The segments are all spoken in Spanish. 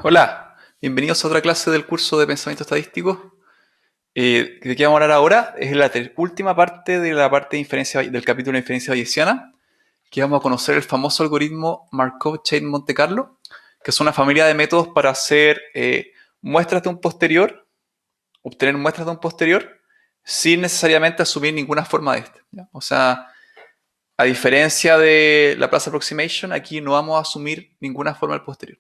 Hola, bienvenidos a otra clase del curso de pensamiento estadístico. ¿De qué vamos a hablar ahora? Es la última parte de la parte de inferencia, del capítulo de inferencia bayesiana, que vamos a conocer el famoso algoritmo Markov-Chain Monte Carlo, que es una familia de métodos para hacer muestras de un posterior, obtener muestras de un posterior, sin necesariamente asumir ninguna forma de este, ¿ya? O sea, a diferencia de la Laplace Approximation, aquí no vamos a asumir ninguna forma del posterior.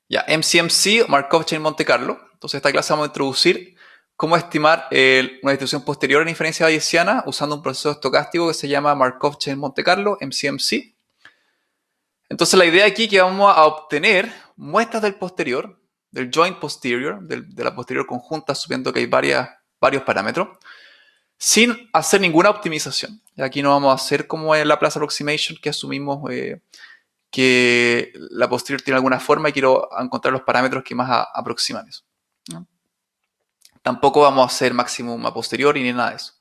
Ya, MCMC, Markov Chain Monte Carlo. Entonces, esta clase vamos a introducir cómo estimar una distribución posterior en inferencia bayesiana usando un proceso estocástico que se llama Markov Chain Monte Carlo, MCMC. Entonces, la idea aquí es que vamos a obtener muestras del posterior, del joint posterior, de la posterior conjunta, asumiendo que hay varios parámetros, sin hacer ninguna optimización. Y aquí no vamos a hacer como en la Laplace Approximation, que asumimos que la posterior tiene alguna forma y quiero encontrar los parámetros que más aproximan eso, ¿no? Tampoco vamos a hacer máximo a posteriori ni nada de eso.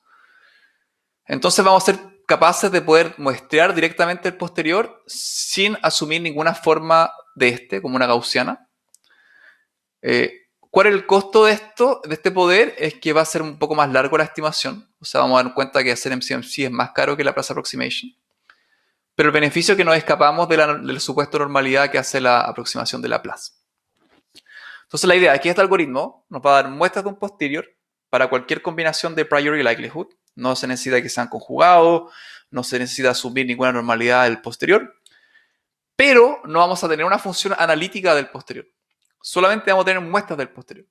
Entonces vamos a ser capaces de poder muestrear directamente el posterior sin asumir ninguna forma de este, como una gaussiana. ¿Cuál es el costo de esto, de este poder? Es que va a ser un poco más largo la estimación. O sea, vamos a dar cuenta que hacer MCMC es más caro que la Laplace Approximation. Pero el beneficio es que nos escapamos del supuesto de normalidad que hace la aproximación de Laplace. Entonces la idea es que este algoritmo nos va a dar muestras de un posterior para cualquier combinación de priori likelihood. No se necesita que sean conjugados, no se necesita asumir ninguna normalidad del posterior, pero no vamos a tener una función analítica del posterior. Solamente vamos a tener muestras del posterior.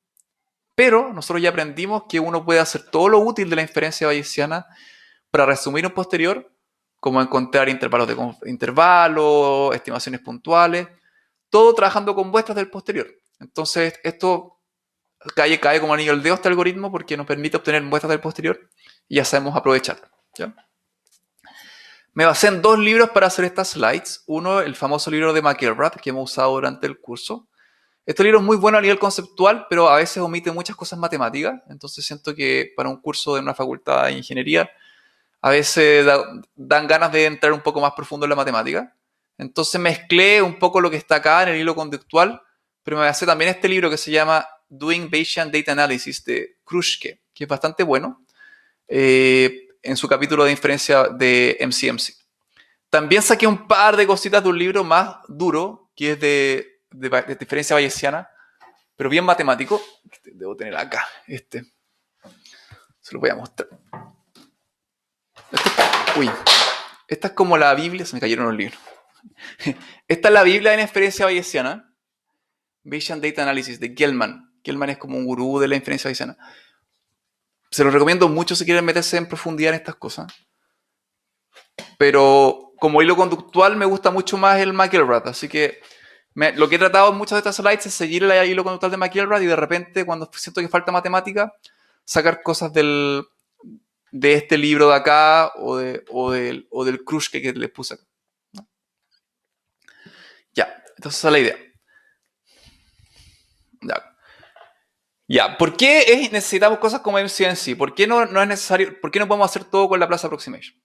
Pero nosotros ya aprendimos que uno puede hacer todo lo útil de la inferencia bayesiana para resumir un posterior, como encontrar intervalos, estimaciones puntuales, todo trabajando con muestras del posterior. Entonces, esto cae como anillo al dedo este algoritmo porque nos permite obtener muestras del posterior y ya sabemos aprovecharlo, ¿ya? Me basé en dos libros para hacer estas slides. Uno, el famoso libro de McElrath, que hemos usado durante el curso. Este libro es muy bueno a nivel conceptual, pero a veces omite muchas cosas matemáticas. Entonces siento que para un curso de una facultad de ingeniería, a veces dan ganas de entrar un poco más profundo en la matemática. Entonces mezclé un poco lo que está acá en el hilo conductual, pero me basé también en este libro que se llama Doing Bayesian Data Analysis de Krushke, que es bastante bueno, en su capítulo de inferencia de MCMC. También saqué un par de cositas de un libro más duro, que es de diferencia bayesiana, pero bien matemático. Debo tener acá, se lo voy a mostrar. Uy, esta es como la Biblia, se me cayeron los libros. Esta es la Biblia de inferencia bayesiana, Bayesian Data Analysis, de Gell-Mann. Gell-Mann es como un gurú de la inferencia bayesiana. Se los recomiendo mucho si quieren meterse en profundidad en estas cosas. Pero como hilo conductual me gusta mucho más el McElrath, así que lo que he tratado en muchas de estas slides es seguir el hilo conductual de McElrath y de repente cuando siento que falta matemática, sacar cosas de este libro de acá o del Krushke que les puse acá. Ya, entonces esa es la idea. Ya, ¿por qué necesitamos cosas como MCMC? ¿Por qué no es necesario? ¿Por qué no podemos hacer todo con la Laplace Approximation?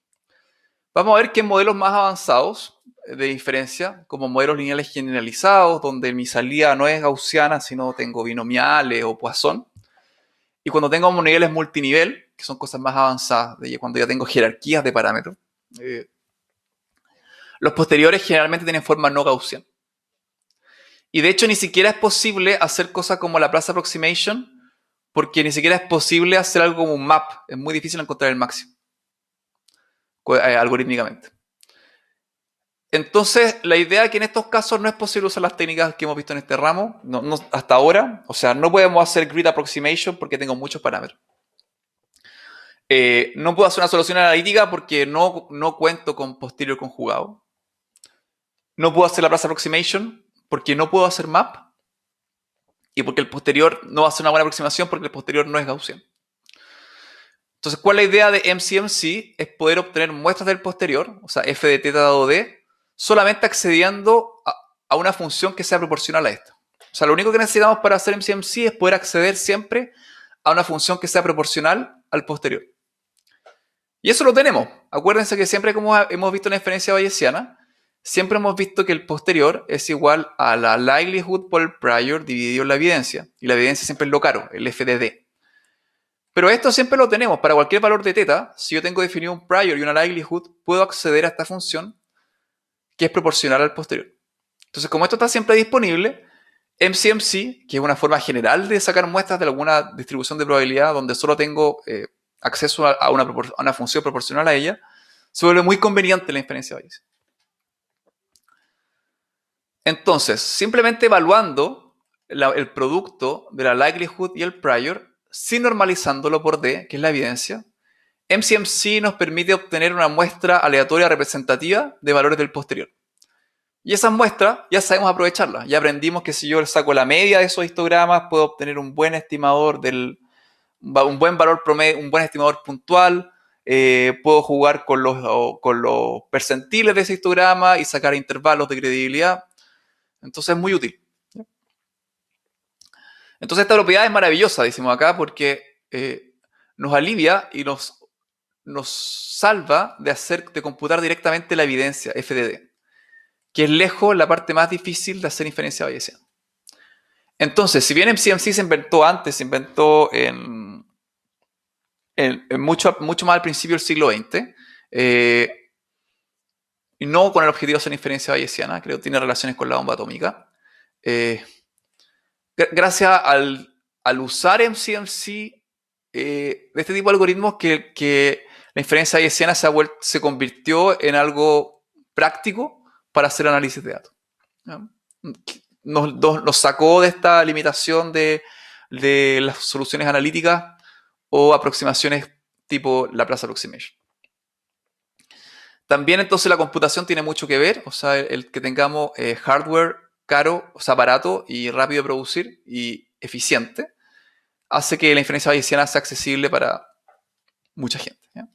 Vamos a ver que en modelos más avanzados de diferencia, como modelos lineales generalizados, donde mi salida no es gaussiana, sino tengo binomiales o Poisson, y cuando tengo niveles multinivel, que son cosas más avanzadas, cuando ya tengo jerarquías de parámetros, los posteriores generalmente tienen forma no gaussiana. Y de hecho ni siquiera es posible hacer cosas como la Laplace Approximation, porque ni siquiera es posible hacer algo como un map. Es muy difícil encontrar el máximo, algorítmicamente. Entonces, la idea es que en estos casos no es posible usar las técnicas que hemos visto en este ramo, no hasta ahora. O sea, no podemos hacer grid approximation porque tengo muchos parámetros. No puedo hacer una solución analítica porque no cuento con posterior conjugado. No puedo hacer la Laplace approximation porque no puedo hacer map. Y porque el posterior no va a ser una buena aproximación porque el posterior no es gaussiano. Entonces, ¿cuál es la idea de MCMC? Es poder obtener muestras del posterior, o sea, f de teta dado d, solamente accediendo a una función que sea proporcional a esta. O sea, lo único que necesitamos para hacer MCMC es poder acceder siempre a una función que sea proporcional al posterior. Y eso lo tenemos. Acuérdense que siempre, como hemos visto en la inferencia bayesiana, siempre hemos visto que el posterior es igual a la likelihood por el prior dividido en la evidencia. Y la evidencia siempre es lo caro, el FDD. Pero esto siempre lo tenemos. Para cualquier valor de θ, si yo tengo definido un prior y una likelihood, puedo acceder a esta función que es proporcional al posterior. Entonces, como esto está siempre disponible, MCMC, que es una forma general de sacar muestras de alguna distribución de probabilidad donde solo tengo acceso a una función proporcional a ella, se vuelve muy conveniente la inferencia Bayesiana. Entonces, simplemente evaluando el producto de la likelihood y el prior, sin normalizándolo por D, que es la evidencia, MCMC nos permite obtener una muestra aleatoria representativa de valores del posterior. Y esas muestras ya sabemos aprovecharlas. Ya aprendimos que si yo saco la media de esos histogramas, puedo obtener un buen estimador un buen valor promedio, un buen estimador puntual. Puedo jugar con los percentiles de ese histograma y sacar intervalos de credibilidad. Entonces es muy útil. Entonces esta propiedad es maravillosa, decimos acá, porque nos alivia y nos salva de computar directamente la evidencia, FDD, que es lejos la parte más difícil de hacer inferencia bayesiana. Entonces, si bien MCMC se inventó antes, se inventó mucho más al principio del siglo XX, y no con el objetivo de hacer inferencia bayesiana, creo que tiene relaciones con la bomba atómica. Gracias al usar MCMC de este tipo de algoritmos que la inferencia bayesiana se convirtió en algo práctico para hacer análisis de datos. Nos sacó de esta limitación de las soluciones analíticas o aproximaciones tipo Laplace Approximation. También entonces la computación tiene mucho que ver, o sea, el que tengamos hardware caro, o sea, barato y rápido de producir y eficiente, hace que la inferencia bayesiana sea accesible para mucha gente. ¿Ya?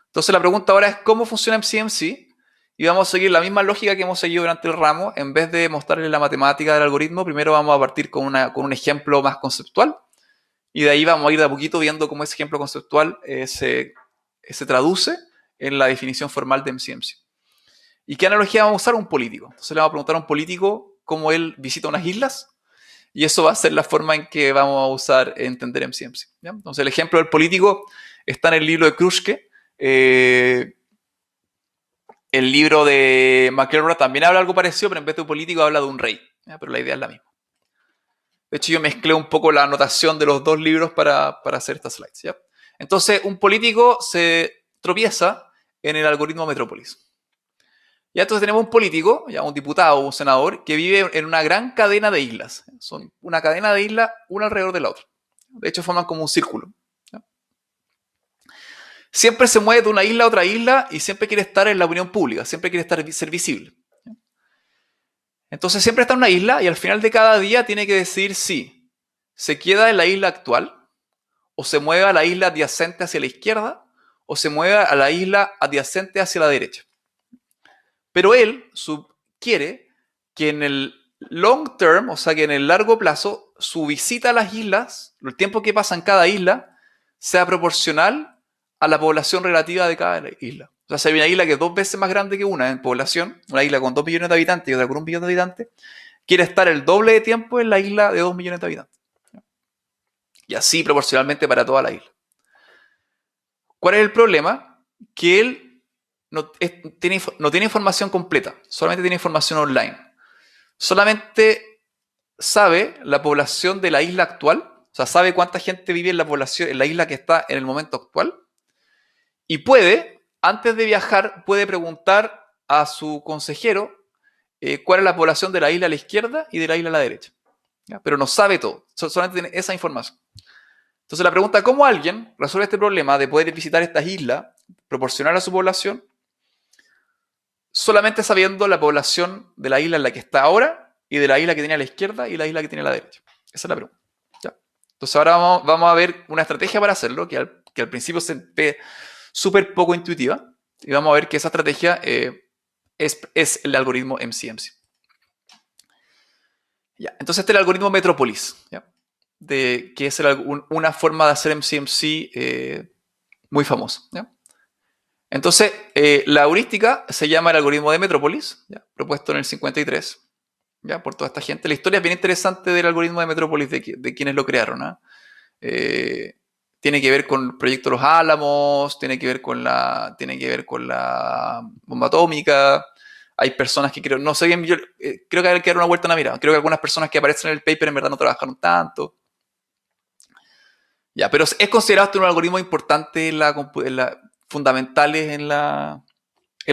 Entonces la pregunta ahora es ¿cómo funciona MCMC? Y vamos a seguir la misma lógica que hemos seguido durante el ramo. En vez de mostrarles la matemática del algoritmo, primero vamos a partir con un ejemplo más conceptual y de ahí vamos a ir de a poquito viendo cómo ese ejemplo conceptual se traduce en la definición formal de MCMC. ¿Y qué analogía vamos a usar? Un político. Entonces le vamos a preguntar a un político cómo él visita unas islas y eso va a ser la forma en que vamos a usar entender MCMC. ¿Ya? Entonces el ejemplo del político está en el libro de Kruschke. El libro de McElroy también habla algo parecido, pero en vez de un político habla de un rey. ¿Ya? Pero la idea es la misma. De hecho, yo mezclé un poco la anotación de los dos libros para hacer estas slides. ¿Ya? Entonces, un político se tropieza en el algoritmo Metrópolis. Ya entonces tenemos un político, ya un diputado o un senador, que vive en una gran cadena de islas. Son una cadena de islas, una alrededor de la otra. De hecho, forman como un círculo. Siempre se mueve de una isla a otra isla y siempre quiere estar en la opinión pública, siempre quiere ser visible. Entonces siempre está en una isla y al final de cada día tiene que decidir si se queda en la isla actual o se mueve a la isla adyacente hacia la izquierda o se mueve a la isla adyacente hacia la derecha. Pero él quiere que en el long term, o sea que en el largo plazo, su visita a las islas, el tiempo que pasa en cada isla, sea proporcional a la población relativa de cada isla. O sea, si hay una isla que es 2 veces más grande que una en población, una isla con 2 millones de habitantes y otra con 1 millón de habitantes, quiere estar el doble de tiempo en la isla de 2 millones de habitantes. Y así proporcionalmente para toda la isla. ¿Cuál es el problema? Que él no tiene información completa, solamente tiene información online. Solamente sabe la población de la isla actual, o sea, sabe cuánta gente vive en la isla que está en el momento actual. Y antes de viajar, puede preguntar a su consejero cuál es la población de la isla a la izquierda y de la isla a la derecha. ¿Ya? Pero no sabe todo, solamente tiene esa información. Entonces la pregunta, ¿cómo alguien resuelve este problema de poder visitar estas islas, proporcionar a su población, solamente sabiendo la población de la isla en la que está ahora y de la isla que tiene a la izquierda y la isla que tiene a la derecha? Esa es la pregunta. ¿Ya? Entonces ahora vamos a ver una estrategia para hacerlo, que al principio se ve súper poco intuitiva, y vamos a ver que esa estrategia es el algoritmo MCMC. Ya, entonces este es el algoritmo Metrópolis, ¿ya? Que es una forma de hacer MCMC muy famosa. ¿Ya? Entonces, la heurística se llama el algoritmo de Metrópolis, ¿ya? Propuesto en el 53, ¿ya? Por toda esta gente. La historia es bien interesante del algoritmo de Metrópolis, de quienes lo crearon, ¿ah? Tiene que ver con el proyecto Los Álamos, tiene que ver con la bomba atómica. Hay personas que creo, no sé bien, yo, creo que hay que dar una vuelta a la mirada. Creo que algunas personas que aparecen en el paper en verdad no trabajaron tanto. Ya, pero es considerado un algoritmo importante fundamentales en la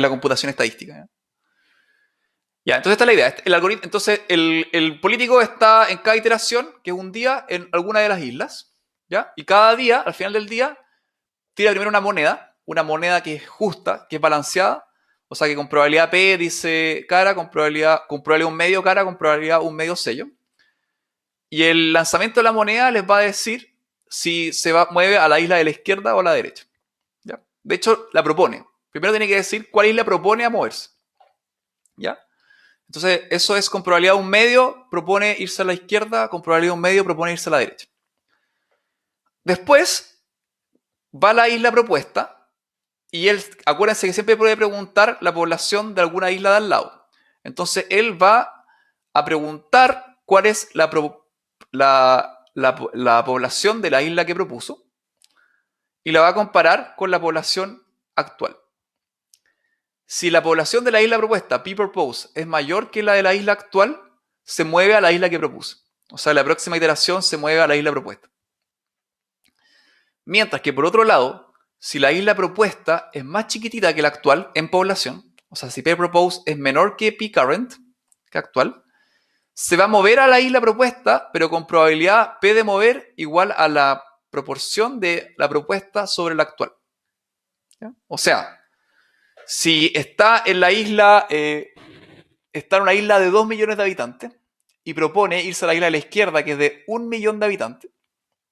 computación estadística. ¿Ya? Ya, entonces esta es la idea. El algoritmo, entonces el político está en cada iteración, que es un día, en alguna de las islas. ¿Ya? Y cada día, al final del día, tira primero una moneda que es justa, que es balanceada. O sea que con probabilidad P dice cara, con probabilidad un medio cara, con probabilidad un medio sello. Y el lanzamiento de la moneda les va a decir si mueve a la isla de la izquierda o a la derecha. ¿Ya? De hecho, la propone. Primero tiene que decir cuál isla propone a moverse. ¿Ya? Entonces, eso es con probabilidad un medio, propone irse a la izquierda, con probabilidad un medio, propone irse a la derecha. Después, va a la isla propuesta y él, acuérdense que siempre puede preguntar la población de alguna isla de al lado. Entonces, él va a preguntar cuál es la población de la isla que propuso y la va a comparar con la población actual. Si la población de la isla propuesta, P-propose, es mayor que la de la isla actual, se mueve a la isla que propuso. O sea, la próxima iteración se mueve a la isla propuesta. Mientras que por otro lado, si la isla propuesta es más chiquitita que la actual en población, o sea, si P-propose es menor que P-current, que actual, se va a mover a la isla propuesta, pero con probabilidad P de mover igual a la proporción de la propuesta sobre la actual. ¿Ya? O sea, si está en la isla, está en una isla de 2 millones de habitantes y propone irse a la isla de la izquierda, que es de 1 millón de habitantes,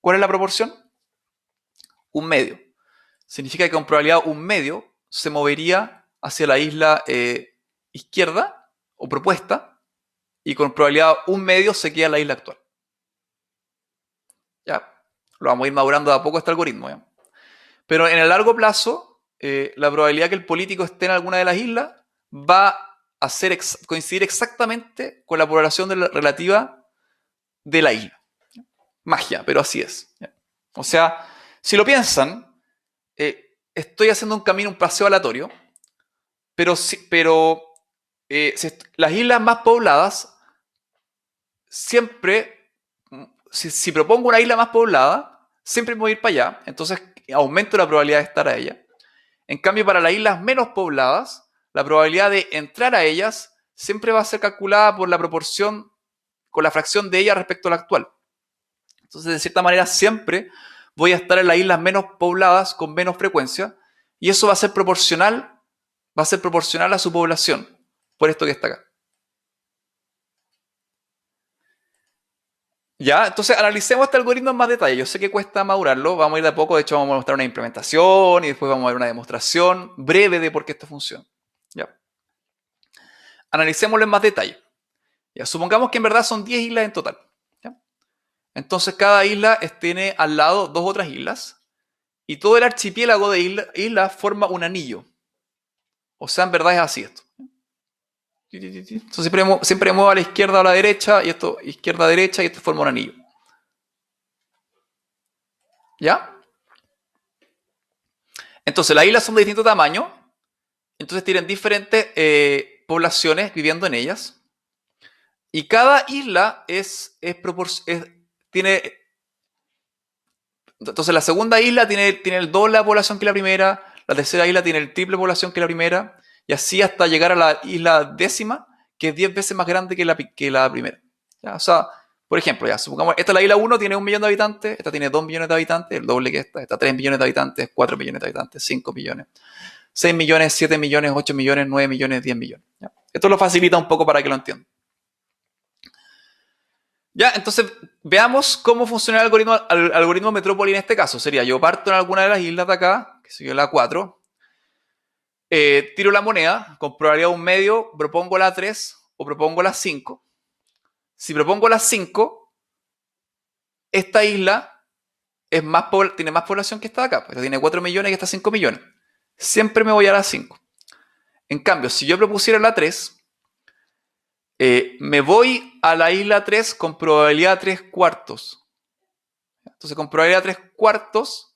¿cuál es la proporción? Un medio. Significa que con probabilidad un medio se movería hacia la isla izquierda o propuesta y con probabilidad un medio se queda en la isla actual. Ya, lo vamos a ir madurando de a poco este algoritmo. ¿Ya? Pero en el largo plazo, la probabilidad que el político esté en alguna de las islas va a coincidir exactamente con la población relativa de la isla. Magia, pero así es. ¿Ya? O sea, si lo piensan, estoy haciendo un paseo aleatorio, pero las islas más pobladas siempre, si propongo una isla más poblada, siempre me voy a ir para allá, entonces aumento la probabilidad de estar a ella. En cambio, para las islas menos pobladas, la probabilidad de entrar a ellas siempre va a ser calculada por la proporción, con la fracción de ella respecto a la actual. Entonces, de cierta manera, siempre voy a estar en las islas menos pobladas con menos frecuencia y eso va a ser proporcional a su población, por esto que está acá. Ya, entonces analicemos este algoritmo en más detalle. Yo sé que cuesta madurarlo, vamos a ir de a poco, de hecho vamos a mostrar una implementación y después vamos a ver una demostración breve de por qué esto funciona. Ya. Analicémoslo en más detalle. Ya, supongamos que en verdad son 10 islas en total. ¿Ya? Entonces cada isla tiene al lado 2 otras islas y todo el archipiélago de islas forma un anillo. O sea, en verdad es así esto. Entonces siempre muevo a la izquierda o a la derecha y esto izquierda-derecha y esto forma un anillo. ¿Ya? Entonces las islas son de distinto tamaño, entonces tienen diferentes poblaciones viviendo en ellas y cada isla tiene. Entonces la segunda isla tiene el doble de la población que la primera, la tercera isla tiene el triple de población que la primera, y así hasta llegar a la isla décima, que es 10 veces más grande que la primera. ¿Ya? O sea, por ejemplo, ya, supongamos, esta la isla 1 tiene 1 millón de habitantes, esta tiene 2 millones de habitantes, el doble que esta 3 millones de habitantes, 4 millones de habitantes, 5 millones, 6 millones, 7 millones, 8 millones, 9 millones, 10 millones. ¿Ya? Esto lo facilita un poco para que lo entiendan. Ya, entonces veamos cómo funciona el algoritmo Metrópoli en este caso. Sería, yo parto en alguna de las islas de acá, que sería la 4, tiro la moneda, con probabilidad un medio, propongo la 3 o propongo la 5. Si propongo la 5, esta isla tiene más población que esta de acá, pues tiene 4 millones y esta 5 millones. siempre me voy a la 5. En cambio, si yo propusiera la 3, me voy a la isla 3 con probabilidad 3 cuartos. Entonces, con probabilidad 3 cuartos,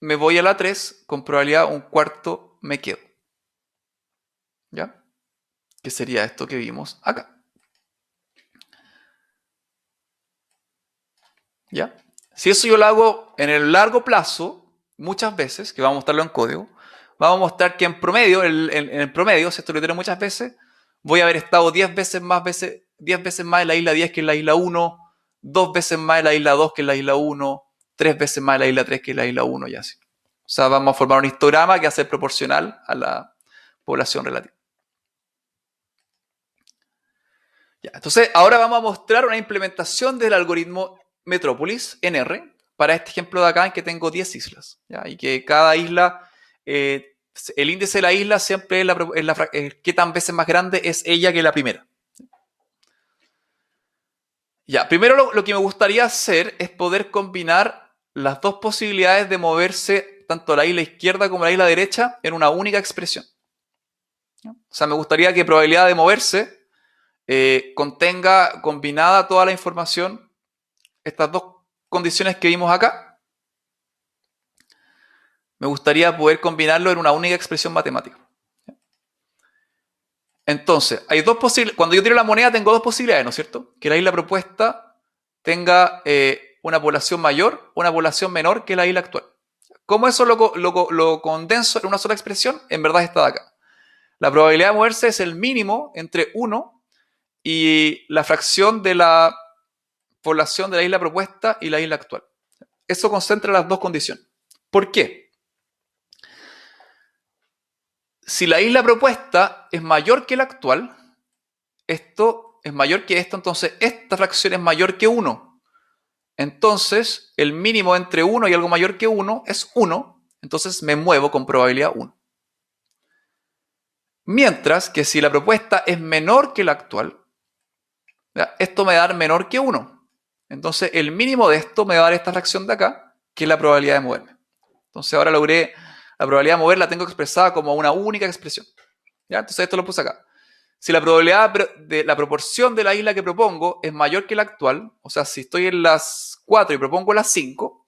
me voy a la 3, con probabilidad 1 cuarto me quedo. ¿Ya? Que sería esto que vimos acá. ¿Ya? Si eso yo lo hago en el largo plazo, muchas veces, que vamos a mostrarlo en código, vamos a mostrar que en promedio, en el promedio, si esto lo itero muchas veces, voy a haber estado 10 veces más en la isla 10 que en la isla 1, 2 veces más en la isla 2 que en la isla 1, 3 veces más en la isla 3 que en la isla 1 y así. O sea, vamos a formar un histograma que va a ser proporcional a la población relativa. Ya, entonces, ahora vamos a mostrar una implementación del algoritmo Metrópolis en R para este ejemplo de acá en que tengo 10 islas. ¿Ya? Y que cada isla, el índice de la isla siempre es qué tan veces más grande es ella que la primera. Ya, primero lo que me gustaría hacer es poder combinar las dos posibilidades de moverse tanto la isla izquierda como la isla derecha en una única expresión. ¿Ya? O sea, me gustaría que probabilidad de moverse contenga combinada toda la información, estas dos condiciones que vimos acá, me gustaría poder combinarlo en una única expresión matemática. Entonces, hay dos posibilidades. Cuando yo tiro la moneda tengo dos posibilidades, ¿no es cierto? Que la isla propuesta tenga una población mayor o una población menor que la isla actual. ¿Cómo eso lo condenso en una sola expresión? En verdad está de acá. La probabilidad de moverse es el mínimo entre 1 y la fracción de la población de la isla propuesta y la isla actual. Eso concentra las dos condiciones. ¿Por qué? Si la isla propuesta es mayor que la actual, esto es mayor que esto, entonces esta fracción es mayor que 1. Entonces, el mínimo entre 1 y algo mayor que 1 es 1, entonces me muevo con probabilidad 1. Mientras que si la propuesta es menor que la actual, ¿ya? Esto me va a dar menor que 1. Entonces, el mínimo de esto me va a dar esta fracción de acá, que es la probabilidad de moverme. Entonces, ahora logré la probabilidad de mover, la tengo expresada como una única expresión. ¿Ya? Entonces, esto lo puse acá. Si la probabilidad de la proporción de la isla que propongo es mayor que la actual, o sea, si estoy en las 4 y propongo las 5,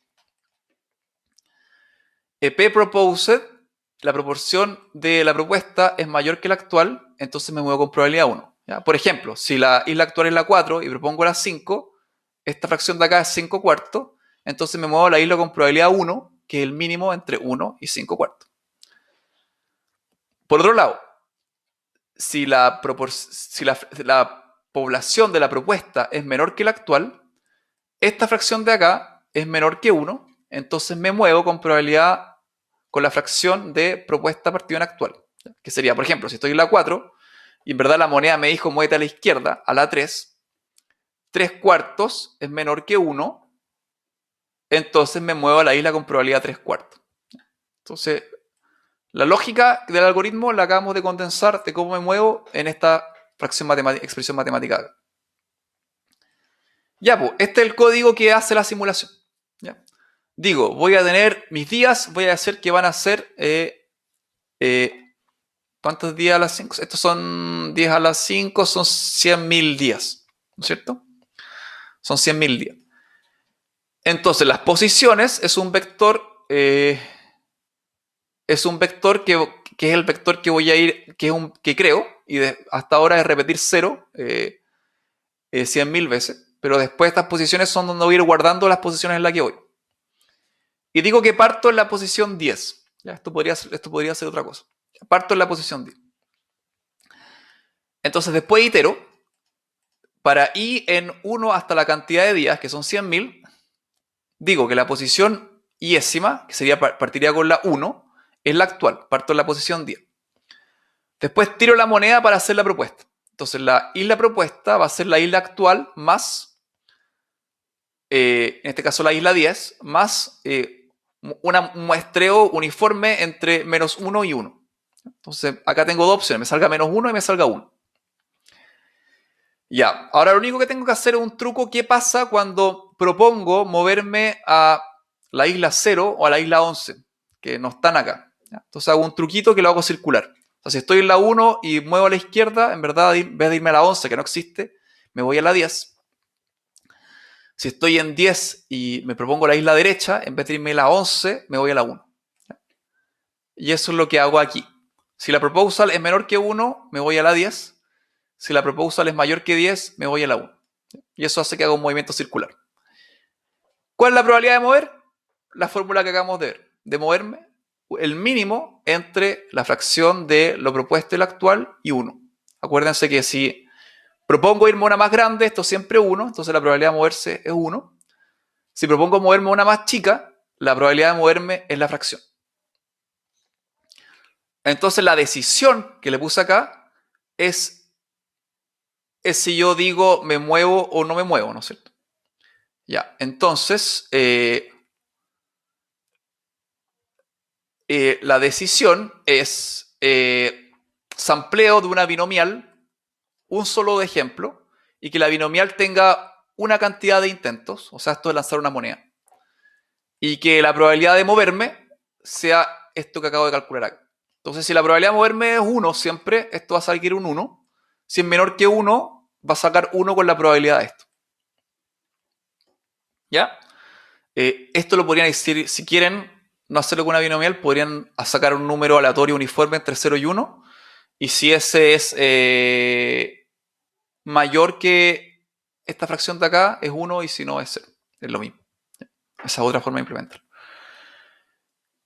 P proposed, la proporción de la propuesta es mayor que la actual, entonces me muevo con probabilidad 1. ¿Ya? Por ejemplo, si la isla actual es la 4 y propongo las 5, esta fracción de acá es 5 cuartos, entonces me muevo a la isla con probabilidad 1, que es el mínimo entre 1 y 5 cuartos. Por otro lado, si la población de la propuesta es menor que la actual, esta fracción de acá es menor que 1, entonces me muevo con probabilidad con la fracción de propuesta partida en actual. Que sería, por ejemplo, si estoy en la 4 y en verdad la moneda me dijo muévete a la izquierda, a la 3, 3 cuartos es menor que 1, entonces me muevo a la isla con probabilidad 3 cuartos. Entonces, la lógica del algoritmo la acabamos de condensar de cómo me muevo en esta expresión matemática. Ya, pues, este es el código que hace la simulación. ¿Ya? Digo, voy a tener mis días, voy a hacer que van a ser ¿cuántos días a las 5? Estos son 10 a las 5, son 100.000 días, ¿no es cierto? Son 100.000 días. Entonces, las posiciones es un vector que es el vector que voy a ir, que creo, y hasta ahora es repetir 0 100.000 veces, pero después estas posiciones son donde voy a ir guardando las posiciones en las que voy. Y digo que parto en la posición 10. ¿Ya? Esto podría ser otra cosa. Parto en la posición 10. Entonces después itero para i en 1 hasta la cantidad de días, que son 100.000, digo que la posición iésima, que partiría con la 1, es la actual. Parto en la posición 10. Después tiro la moneda para hacer la propuesta. Entonces la isla propuesta va a ser la isla actual más, en este caso la isla 10, más un muestreo uniforme entre menos 1 y 1. Entonces acá tengo dos opciones, me salga menos 1 y me salga 1. Ya, ahora lo único que tengo que hacer es un truco. ¿Qué pasa cuando propongo moverme a la isla 0 o a la isla 11, que no están acá. ¿Ya? Entonces hago un truquito que lo hago circular. O sea, si estoy en la 1 y muevo a la izquierda, en verdad, en vez de irme a la 11, que no existe, me voy a la 10. Si estoy en 10 y me propongo la isla derecha, en vez de irme a la 11, me voy a la 1. Y eso es lo que hago aquí. Si la proposal es menor que 1, me voy a la 10. Si la proposal es mayor que 10, me voy a la 1. Y eso hace que haga un movimiento circular. ¿Cuál es la probabilidad de mover? La fórmula que acabamos de ver. De moverme el mínimo entre la fracción de lo propuesto y el actual y 1. Acuérdense que si propongo irme a una más grande, esto siempre es 1, entonces la probabilidad de moverse es 1. Si propongo moverme a una más chica, la probabilidad de moverme es la fracción. Entonces la decisión que le puse acá es si yo digo me muevo o no me muevo, ¿no es cierto? Ya, entonces la decisión es sampleo de una binomial, un solo ejemplo, y que la binomial tenga una cantidad de intentos, o sea, esto es lanzar una moneda, y que la probabilidad de moverme sea esto que acabo de calcular acá. Entonces, si la probabilidad de moverme es 1 siempre, esto va a salir un 1. Si es menor que 1, va a sacar 1 con la probabilidad de esto. ¿Ya? Esto lo podrían decir, si quieren no hacerlo con una binomial, podrían sacar un número aleatorio uniforme entre 0 y 1. Y si ese es mayor que esta fracción de acá, es 1, y si no, es 0. Es lo mismo. Esa es otra forma de implementar.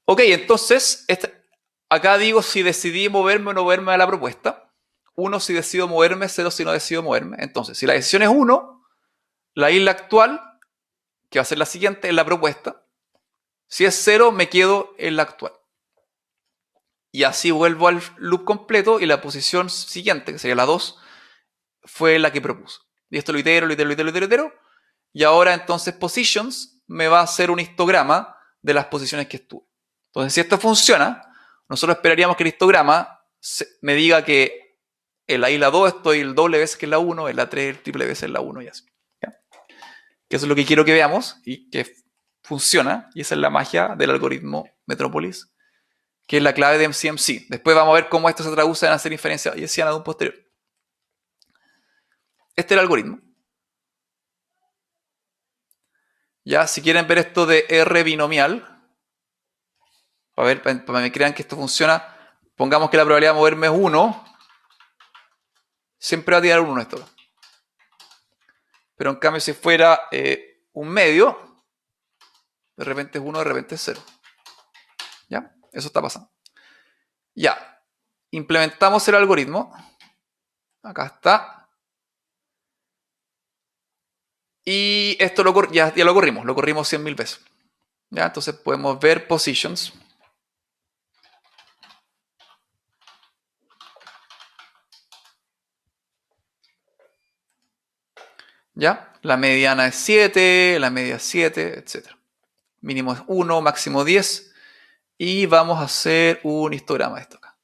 Ok, entonces, acá digo si decidí moverme o no moverme a la propuesta. 1 si decido moverme, 0 si no decido moverme. Entonces, si la decisión es 1, la isla actual, que va a ser la siguiente, es la propuesta. Si es 0, me quedo en la actual. Y así vuelvo al loop completo y la posición siguiente, que sería la 2, fue la que propuso. Y esto lo itero. Y ahora entonces positions me va a hacer un histograma de las posiciones que estuve. Entonces, si esto funciona, nosotros esperaríamos que el histograma me diga que en la isla 2 estoy el doble veces que en la 1, en la 3 el triple veces en la 1 y así. ¿Ya? Que eso es lo que quiero que veamos y que funciona. Y esa es la magia del algoritmo Metropolis, que es la clave de MCMC. Después vamos a ver cómo esto se traduce en hacer inferencia bayesiana de un posterior. Este es el algoritmo. Ya, si quieren ver esto de R binomial, para que me crean que esto funciona, pongamos que la probabilidad de moverme es 1, siempre va a tirar 1 esto. Pero en cambio, si fuera un medio, de repente es 1, de repente es 0. ¿Ya? Eso está pasando. Ya. Implementamos el algoritmo. Acá está. Y esto ya lo corrimos 100.000 veces. ¿Ya? Entonces podemos ver positions. ¿Ya? La mediana es 7, la media es 7, etc. Mínimo es 1, máximo 10. Y vamos a hacer un histograma de esto acá.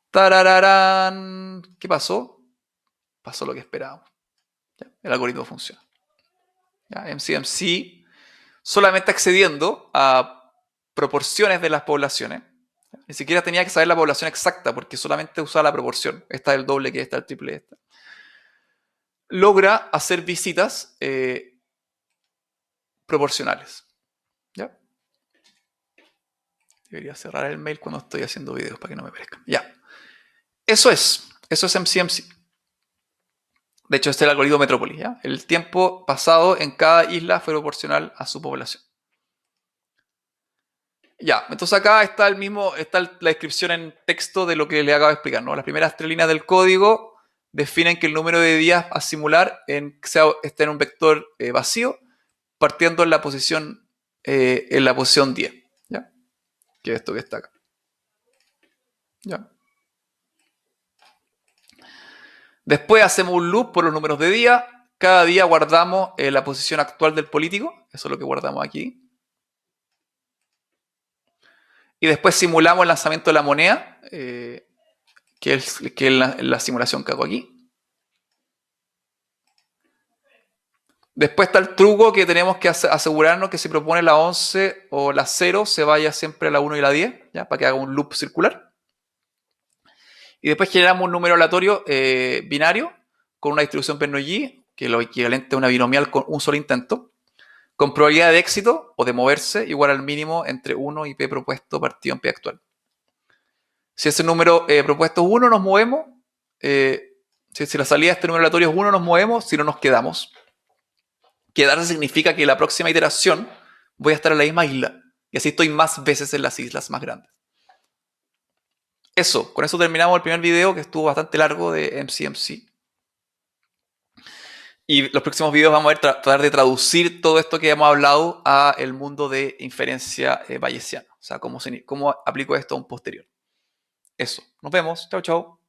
¡Tarararán! ¿Qué pasó? Pasó lo que esperábamos. ¿Ya? El algoritmo funciona. ¿Ya? MCMC solamente accediendo a proporciones de las poblaciones. ¿Ya? Ni siquiera tenía que saber la población exacta porque solamente usaba la proporción. Esta es el doble que esta, el triple de esta. Logra hacer visitas proporcionales. ¿Ya? Debería cerrar el mail cuando estoy haciendo videos para que no me parezca. Ya. Eso es MCMC. De hecho, este es el algoritmo Metropolis. ¿Ya? El tiempo pasado en cada isla fue proporcional a su población. Ya, entonces acá está la descripción en texto de lo que le acabo de explicar, ¿no? Las primeras 3 líneas del código definen que el número de días a simular esté en un vector vacío, partiendo en la posición 10, ¿ya? Que es esto que está acá. ¿Ya? Después hacemos un loop por los números de día. Cada día guardamos la posición actual del político. Eso es lo que guardamos aquí. Y después simulamos el lanzamiento de la moneda, que es la simulación que hago aquí. Después está el truco que tenemos que asegurarnos que si propone la 11 o la 0 se vaya siempre a la 1 y la 10, ¿ya? Para que haga un loop circular. Y después generamos un número aleatorio binario con una distribución Bernoulli, que es lo equivalente a una binomial con un solo intento, con probabilidad de éxito o de moverse igual al mínimo entre 1 y p propuesto partido en p actual. Si ese número propuesto es 1, nos movemos. Si la salida de este número aleatorio es 1, nos movemos. Si no, nos quedamos. Quedarse significa que la próxima iteración voy a estar en la misma isla. Y así estoy más veces en las islas más grandes. Eso, con eso terminamos el primer video que estuvo bastante largo de MCMC. Y los próximos videos vamos a tratar de traducir todo esto que hemos hablado a el mundo de inferencia bayesiana. O sea, cómo aplico esto a un posterior. Eso. Nos vemos. Chao, chao.